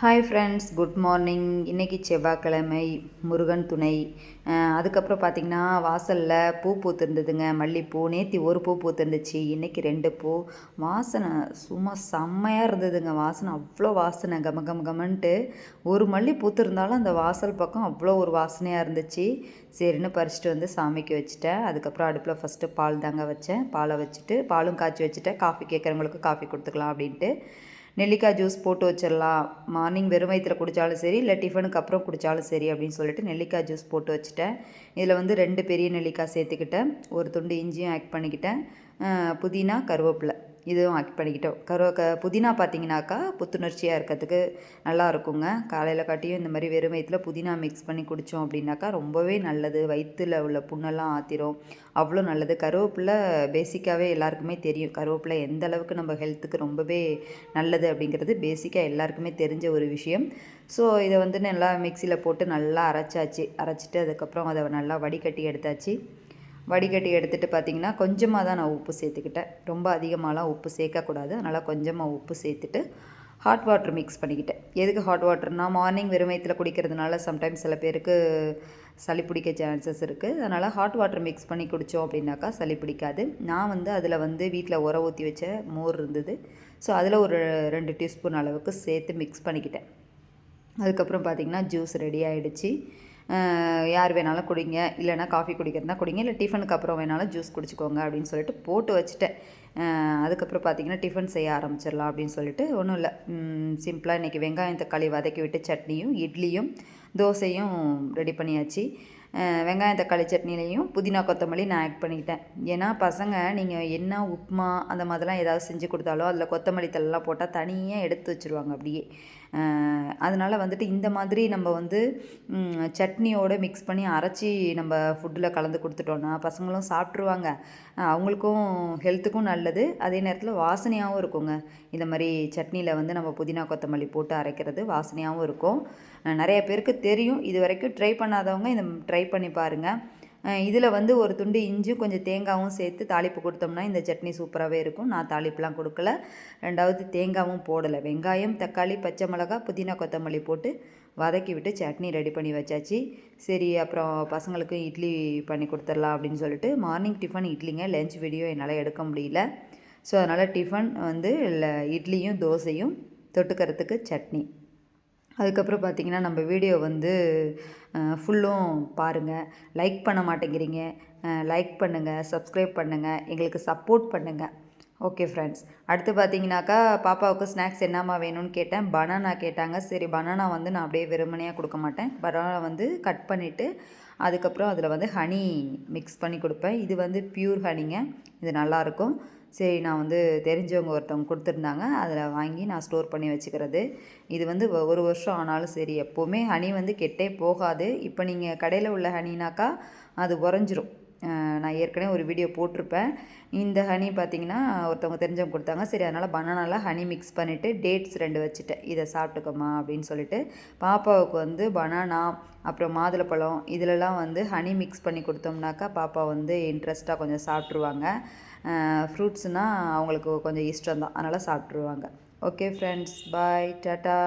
Hi friends, good morning. இன்றைக்கி செவ்வாய்க்கிழமை, முருகன் துணை. அதுக்கப்புறம் பார்த்திங்கன்னா வாசலில் பூ பூத்துருந்ததுங்க. மல்லிகைப்பூ நேற்று ஒரு பூ பூத்துருந்துச்சு, இன்றைக்கி 2 பூ. வாசனை சும்மா செம்மையாக இருந்ததுங்க. வாசனை அவ்வளோ வாசனை, கம கம கமன்ட்டு. ஒரு மல்லி பூத்துருந்தாலும் அந்த வாசல் பக்கம் அவ்வளோ ஒரு வாசனையாக இருந்துச்சு. சரின்னு பறிச்சிட்டு வந்து சாமிக்கு வச்சுட்டேன். அதுக்கப்புறம் அடுப்பில் ஃபஸ்ட்டு பால் தாங்க வச்சேன். பாலை வச்சுட்டு பாலும் காய்ச்சி வச்சுட்டேன். காஃபி கேட்குறவங்களுக்கு காஃபி கொடுத்துக்கலாம் அப்படின்ட்டு. நெல்லிக்காய் ஜூஸ் போட்டு வச்சிடலாம், மார்னிங் வெறும் வயிற்றில் குடித்தாலும் சரி, இல்லை டிஃபனுக்கு அப்புறம் குடித்தாலும் சரி அப்படின்னு சொல்லிட்டு நெல்லிக்காய் ஜூஸ் போட்டு வச்சுட்டேன். இதில் வந்து 2 பெரிய நெல்லிக்காய் சேர்த்துக்கிட்டேன். ஒரு துண்டு இஞ்சியும் ஆட் பண்ணிக்கிட்டேன். புதினா, கருவேப்பிலை இதுவும் ஆட் பண்ணிக்கிட்டோம். புதினா பார்த்தீங்கன்னாக்கா புத்துணர்ச்சியாக இருக்கிறதுக்கு நல்லா இருக்குங்க. காலையில் காட்டியும் இந்த மாதிரி வெறும் வயிற்றில் புதினா மிக்ஸ் பண்ணி குடித்தோம் அப்படின்னாக்கா ரொம்பவே நல்லது. வயிற்றில் உள்ள புண்ணெல்லாம் ஆற்றிரும், அவ்வளோ நல்லது. கருவேப்பிலை பேசிக்காகவே எல்லாருக்குமே தெரியும். கருவேப்பிலை எந்த அளவுக்கு நம்ம ஹெல்த்துக்கு ரொம்பவே நல்லது அப்படிங்கிறது பேசிக்காக எல்லாருக்குமே தெரிஞ்ச ஒரு விஷயம். ஸோ இதை வந்து நல்லா மிக்சியில் போட்டு நல்லா அரைச்சிட்டு அதுக்கப்புறம் அதை நல்லா வடிகட்டி எடுத்தாச்சு. வடிகட்டி எடுத்துகிட்டு பார்த்திங்கன்னா கொஞ்சமாக தான் நான் உப்பு சேர்த்துக்கிட்டேன். ரொம்ப அதிகமாகலாம் உப்பு சேர்க்கக்கூடாது. அதனால் கொஞ்சமாக உப்பு சேர்த்துட்டு ஹாட் வாட்டர் மிக்ஸ் பண்ணிக்கிட்டேன். எதுக்கு ஹாட் வாட்டர்னால், மார்னிங் வெறும் வயிற்றில் குடிக்கிறதுனால சம்டைம்ஸ் சில பேருக்கு சளி பிடிக்க சான்சஸ் இருக்குது. அதனால் ஹாட் வாட்டர் மிக்ஸ் பண்ணி குடித்தோம் அப்படின்னாக்கா சளி பிடிக்காது. நான் வந்து அதில் வந்து வீட்டில் உர ஊற்றி வச்ச மோர் இருந்தது. ஸோ அதில் ஒரு 2 டீஸ்பூன் அளவுக்கு சேர்த்து மிக்ஸ் பண்ணிக்கிட்டேன். அதுக்கப்புறம் பார்த்திங்கன்னா ஜூஸ் ரெடி ஆகிடுச்சு. யார் வேணாலும் குடிங்க, இல்லைனா காஃபி குடிக்கிறதுனா குடிங்க, இல்லை டிஃபனுக்கு அப்புறம் வேணாலும் ஜூஸ் குடிச்சிக்கோங்க அப்படின்னு சொல்லிட்டு போட்டு வச்சுட்டேன். அதுக்கப்புறம் பார்த்திங்கன்னா டிஃபன் செய்ய ஆரம்பிச்சிடலாம் அப்படின்னு சொல்லிட்டு ஒன்றும் இல்லை, சிம்பிளாக இன்றைக்கி வெங்காயம் தக்காளி வதக்கி விட்டு சட்னியும் இட்லியும் தோசையும் ரெடி பண்ணியாச்சு. வெங்காயம் தக்காளி சட்னிலையும் புதினா கொத்தமல்லி நான் ஆட் பண்ணிக்கிட்டேன். ஏன்னா பசங்க நீங்கள் என்ன உப்புமா அந்த மாதிரிலாம் ஏதாவது செஞ்சு கொடுத்தாலும் அதில் கொத்தமல்லி தழைலாம் போட்டால் தனியாக எடுத்து வச்சுருவாங்க அப்படியே. அதனால் வந்துட்டு இந்த மாதிரி நம்ம வந்து சட்னியோடு மிக்ஸ் பண்ணி அரைச்சி நம்ம ஃபுட்டில் கலந்து கொடுத்துட்டோன்னா பசங்களும் சாப்பிட்ருவாங்க. அவங்களுக்கும் ஹெல்த்துக்கும் நல்லது, அதே நேரத்தில் வாசனையாகவும் இருக்குங்க. இந்த மாதிரி சட்னியில் வந்து நம்ம புதினா கொத்தமல்லி போட்டு அரைக்கிறது வாசனையாகவும் இருக்கும். நிறைய பேருக்கு தெரியும். இது வரைக்கும் ட்ரை பண்ணாதவங்க இதை ட்ரை பண்ணி பாருங்கள். இதில் வந்து ஒரு துண்டு இஞ்சியும் கொஞ்சம் தேங்காயும் சேர்த்து தாளிப்பு கொடுத்தோம்னா இந்த சட்னி சூப்பராகவே இருக்கும். நான் தாளிப்புலாம் கொடுக்கல, 2வது தேங்காயும் போடலை. வெங்காயம் தக்காளி பச்சை மிளகா புதினா கொத்தமல்லி போட்டு வதக்கி விட்டு சட்னி ரெடி பண்ணி வச்சாச்சு. சரி, அப்புறம் பசங்களுக்கு இட்லி பண்ணி கொடுத்துடலாம் அப்படின்னு சொல்லிட்டு மார்னிங் டிஃபன் இட்லிங்க. லஞ்ச் வீடியோ என்னால் எடுக்க முடியல. ஸோ அதனால் டிஃபன் வந்து இட்லியும் தோசையும், தொட்டுக்கிறதுக்கு சட்னி. அதுக்கப்புறம் பார்த்திங்கன்னா நம்ம வீடியோ வந்து ஃபுல்லும் பாருங்கள். லைக் பண்ண மாட்டேங்கிறீங்க, லைக் பண்ணுங்கள், சப்ஸ்கிரைப் பண்ணுங்கள், எங்களுக்கு சப்போர்ட் பண்ணுங்கள். ஓகே ஃப்ரெண்ட்ஸ், அடுத்து பார்த்தீங்கன்னாக்கா பாப்பாவுக்கு ஸ்நாக்ஸ் என்னம்மா வேணும்னு கேட்டேன். பனானா கேட்டாங்க. சரி, பனானா வந்து நான் அப்படியே வெறுமனையாக கொடுக்க மாட்டேன். பனானா வந்து கட் பண்ணிவிட்டு அதுக்கப்புறம் அதில் வந்து ஹனி மிக்ஸ் பண்ணி கொடுப்பேன். இது வந்து பியூர் ஹனிங்க, இது நல்லாயிருக்கும். சரி, நான் வந்து தெரிஞ்சவங்க ஒருத்தவங்க கொடுத்துருந்தாங்க, அதில் வாங்கி நான் ஸ்டோர் பண்ணி வச்சுக்கிறது. இது வந்து 1 வருஷம் ஆனாலும் சரி, எப்போவுமே ஹனி வந்து கெட்டே போகாது. இப்போ நீங்கள் கடையில் உள்ள ஹனினாக்கா அது உறைஞ்சிரும். நான் ஏற்கனவே ஒரு வீடியோ போட்டிருப்பேன். இந்த ஹனி பார்த்திங்கன்னா ஒருத்தவங்க தெரிஞ்சவங்க கொடுத்தாங்க. சரி, அதனால் பனானாவில் ஹனி மிக்ஸ் பண்ணிவிட்டு டேட்ஸ் 2 வச்சுட்டேன். இதை சாப்பிட்டுக்கோமா அப்படின்னு சொல்லிட்டு. பாப்பாவுக்கு வந்து பனானா அப்புறம் மாதுளப்பழம் இதிலலாம் வந்து ஹனி மிக்ஸ் பண்ணி கொடுத்தோம்னாக்கா பாப்பா வந்து இன்ட்ரெஸ்ட்டாக கொஞ்சம் சாப்பிட்ருவாங்க. ஃப்ரூட்ஸ்னால் அவங்களுக்கு கொஞ்சம் இஷ்டம் தான், அதனால் சாப்பிட்ருவாங்க. ஓகே ஃப்ரெண்ட்ஸ், பாய், டாட்டா.